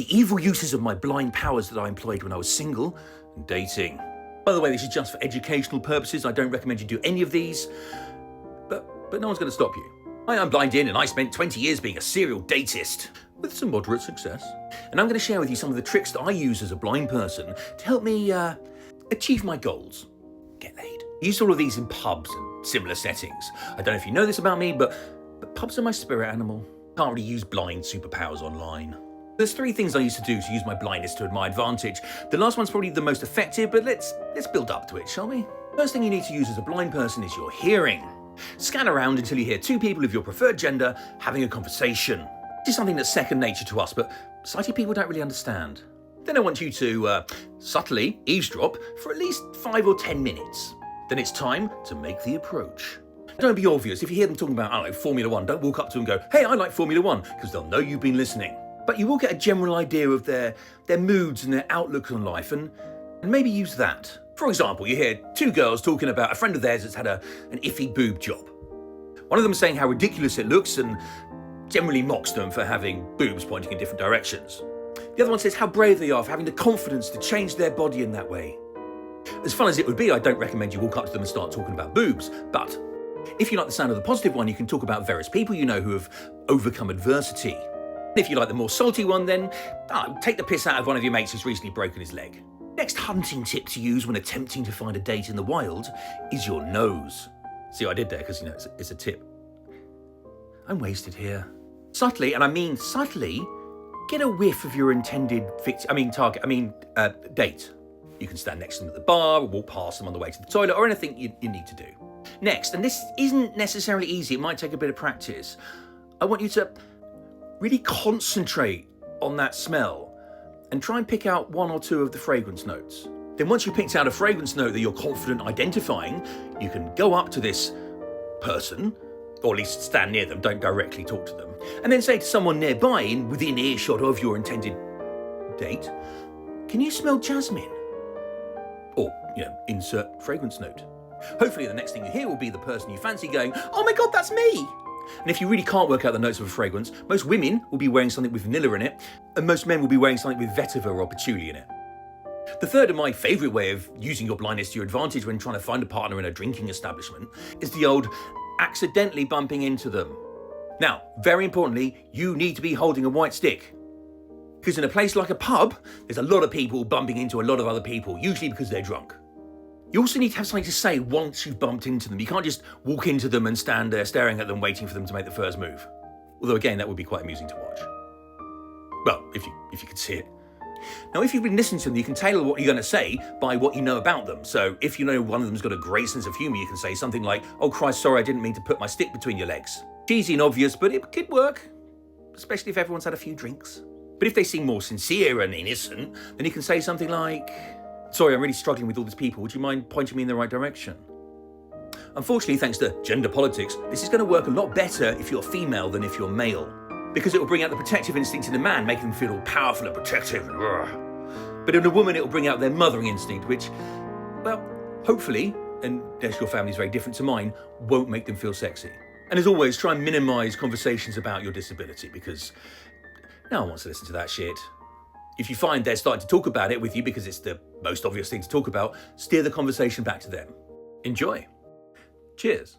the evil uses of my blind powers that I employed when I was single and dating. By the way, this is just for educational purposes. I don't recommend you do any of these, but no one's going to stop you. I'm blind in, and I spent 20 years being a serial datist, with some moderate success. And I'm going to share with you some of the tricks that I use as a blind person to help me achieve my goals. Get laid. I use all of these in pubs and similar settings. I don't know if you know this about me, but pubs are my spirit animal. Can't really use blind superpowers online. There's 3 things I used to do to use my blindness to my advantage. The last one's probably the most effective, but let's build up to it, shall we? First thing you need to use as a blind person is your hearing. Scan around until you hear 2 people of your preferred gender having a conversation. This is something that's second nature to us, but sighted people don't really understand. Then I want you to subtly eavesdrop for at least 5 or 10 minutes. Then it's time to make the approach. Don't be obvious. If you hear them talking about, I don't know, Formula 1, don't walk up to them and go, hey, I like Formula 1, because they'll know you've been listening. But you will get a general idea of their moods and their outlook on life, and maybe use that. For example, you hear 2 girls talking about a friend of theirs that's had an iffy boob job. One of them saying how ridiculous it looks and generally mocks them for having boobs pointing in different directions. The other one says how brave they are for having the confidence to change their body in that way. As fun as it would be, I don't recommend you walk up to them and start talking about boobs, but if you like the sound of the positive one, you can talk about various people you know who have overcome adversity. If you like the more salty one, then take the piss out of one of your mates who's recently broken his leg. Next hunting tip to use when attempting to find a date in the wild is your nose. See what I did there? Because, it's a tip. I'm wasted here. Subtly, and I mean subtly, get a whiff of your intended date. You can stand next to them at the bar or walk past them on the way to the toilet or anything you need to do. Next, and this isn't necessarily easy, it might take a bit of practice, I want you to really concentrate on that smell and try and pick out 1 or 2 of the fragrance notes. Then once you've picked out a fragrance note that you're confident identifying, you can go up to this person, or at least stand near them, don't directly talk to them, and then say to someone nearby, within earshot of your intended date, can you smell jasmine? Or, insert fragrance note. Hopefully the next thing you hear will be the person you fancy going, oh my God, that's me! And if you really can't work out the notes of a fragrance, most women will be wearing something with vanilla in it, and most men will be wearing something with vetiver or patchouli in it. The third and my favourite way of using your blindness to your advantage when trying to find a partner in a drinking establishment is the old accidentally bumping into them. Now, very importantly, you need to be holding a white stick. Because in a place like a pub, there's a lot of people bumping into a lot of other people, usually because they're drunk. You also need to have something to say once you've bumped into them. You can't just walk into them and stand there staring at them, waiting for them to make the first move. Although again, that would be quite amusing to watch. Well, if you could see it. Now, if you've been listening to them, you can tailor what you're going to say by what you know about them. So if you know one of them's got a great sense of humour, you can say something like, oh Christ, sorry, I didn't mean to put my stick between your legs. Cheesy and obvious, but it could work, especially if everyone's had a few drinks. But if they seem more sincere and innocent, then you can say something like, sorry, I'm really struggling with all these people. Would you mind pointing me in the right direction? Unfortunately, thanks to gender politics, this is going to work a lot better if you're female than if you're male, because it will bring out the protective instinct in a man, making them feel all powerful and protective. But in a woman, it will bring out their mothering instinct, which, well, hopefully, unless your family's very different to mine, won't make them feel sexy. And as always, try and minimise conversations about your disability, because no one wants to listen to that shit. If you find they're starting to talk about it with you because it's the most obvious thing to talk about, steer the conversation back to them. Enjoy. Cheers.